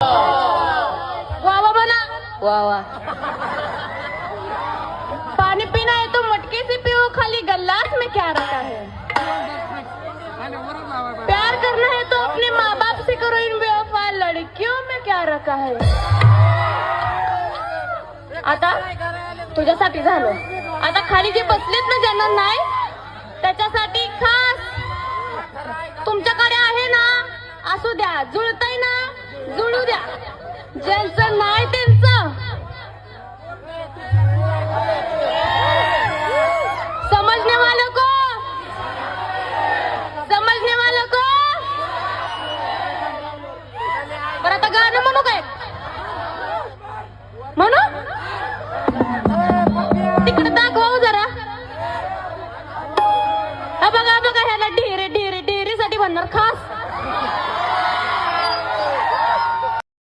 वाह वाह बना, वाह वाह। पानी पीना है तो मटके से पियो, खाली गिलास में क्या रखा है। प्यार करना है तो अपने माँ बाप से करो, इन बेवफा लड़कियों में क्या रखा है। आता तुझ्यासाठी झालं, आता खाली जे बसलेत ना ज्यांना नाही त्याच्यासाठी खास तुमच्याकडे आहे ना, असू द्या, जुळतंय ना जुळू द्या, ज्यांचं नाही